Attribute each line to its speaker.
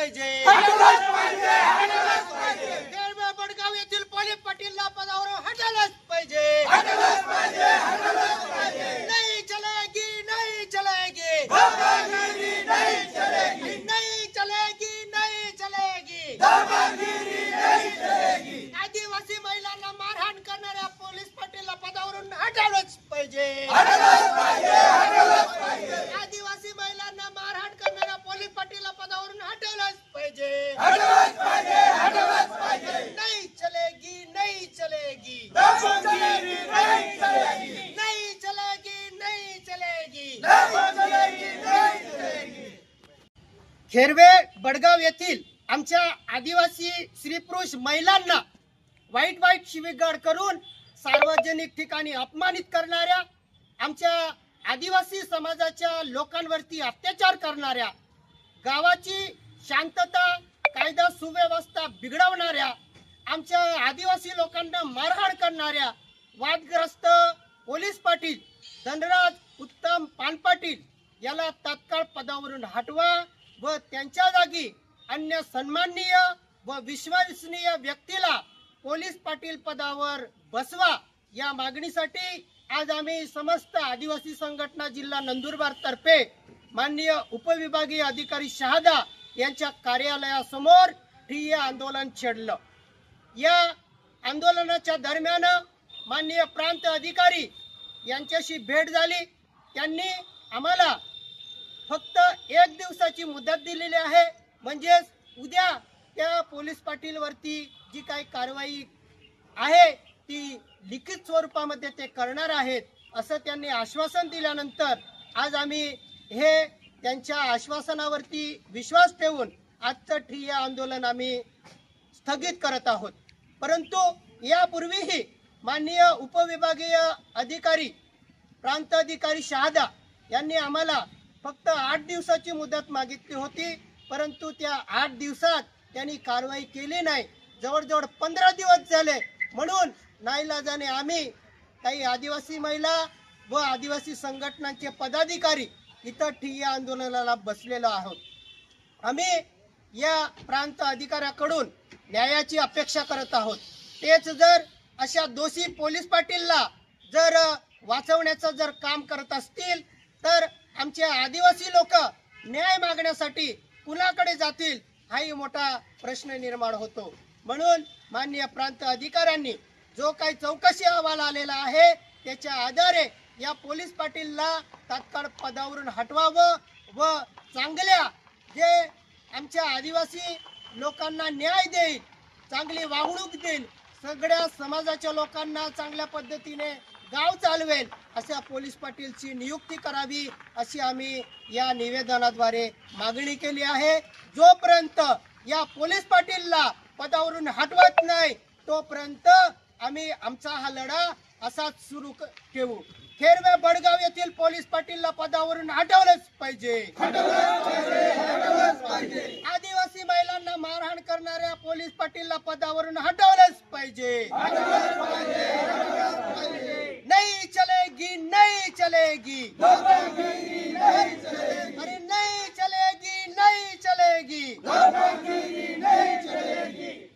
Speaker 1: पाहिजे। खेरवे बडगाव येथील पोलीस पाटीलला पदावरून हटवलंच पाहिजे। नहीं चलेगी, नहीं चलेगी, नहीं चलेगी, नहीं चलेगी, नहीं चलेगी, आदिवासी महिलांना मारहाण करणाऱ्या पोलीस पाटीलला पदावरून हटवलंच पाहिजे। आदिवासी महिलांना मारहाण करणाऱ्या पोलीस पाटीलला पदावरून हटवलंच पाहिजे। नहीं चलेगी, नहीं चलेगी, नहीं चलेगी, नहीं चलेगी। खेरवे बडगाव येथील आमच्या आदिवासी स्त्री पुरुष महिलांना वाईट शिवीगाळ करून सार्वजनिक ठिकाणी अपमानित करणाऱ्या, आमच्या आदिवासी समाजाच्या लोकांवरती अत्याचार करणाऱ्या, गावाची शांतता कायदा सुव्यवस्था बिघडवणाऱ्या, आमच्या आदिवासी लोकांना मारहाण करणाऱ्या वादग्रस्त पोलीस पाटील धनराज उत्तम पानपाटील याला तात्काळ पदावरून हटवा व त्यांच्या जागी अन्य सन्माननीय व विश्वसनीय व्यक्तीला पोलीस पाटील पदावर बसवा, या मागणीसाठी आज आम्ही समस्त आदिवासी संघटना जिल्हा नंदुरबार तर्फे माननीय उपविभागीय अधिकारी शहादा यांच्या कार्यालयासमोर ठिय्या आंदोलन छेडलं। या आंदोलनाच्या दरम्यान माननीय प्रांत अधिकारी यांच्याशी भेट झाली। त्यांनी आम्हाला फक्त 1 दिवसाची मुदत दिलेली आहे, म्हणजे उद्या त्या पोलीस पाटील वरती जी काही कारवाई आहे ती लिखित स्वरूपामध्ये ते करणार आहेत असं त्यांनी आश्वासन दिल्यानंतर आज आम्ही हे त्यांच्या आश्वासनावरती विश्वास ठेवून आजचं ठिय्या आंदोलन आम्ही स्थगित करत आहोत। परंतु यापूर्वीही माननीय उपविभागीय अधिकारी प्रांत अधिकारी शहादा यांनी आम्हाला फक्त 8 दिवसाची मुदत मागितली होती, परंतु त्या 8 दिवसात त्यांनी कारवाई केली नाही। जवळजवळ 15 दिवस झाले, म्हणून नाईलाजाने आम्ही काही आदिवासी महिला व आदिवासी संघटनांचे पदाधिकारी इथं ठिय्या आंदोलनाला बसलेलो आहोत। आम्ही या प्रांत अधिकाऱ्याकडून न्यायाची अपेक्षा करत आहोत। तेच जर अशा दोषी पोलीस पाटीलला जर वाचवण्याचं जर काम करत असतील तर आमचे आदिवासी लोक न्याय मागण्यासाठी कुणाकडे जातील हाही मोठा प्रश्न निर्माण होतो। म्हणून माननीय प्रांत अधिकाऱ्यांनी जो काही चौकशी अहवाल आलेला आहे त्याच्या आधारे या पोलीस पाटीलला तात्काळ पदावरून हटवावं व चांगल्या जे आमच्या आदिवासी लोकांना न्याय देईल, चांगली वागणूक देईल, सगळ्या समाजाच्या लोकांना चांगल्या पद्धतीने गाव चालवेल अशा पोलीस पाटीलची नियुक्ती करावी अशी आम्ही या निवेदनाद्वारे मागणी केली आहे। जोपर्यंत या पोलीस पाटीलला पदावरून हटवत नाही तोपर्यंत आम्ही आमचा हा लढा असाच सुरू ठेवू। खेरवे बडगाव येथील पोलीस पाटीलला पदावरून हटवलंच पाहिजे। आदिवासी महिलांना मारहाण करणाऱ्या पोलीस पाटीलला पदावरून हटवलंच पाहिजे। नहीं चलेगी, नहीं चलेगी, अरे नहीं चलेगी, नहीं चलेगी।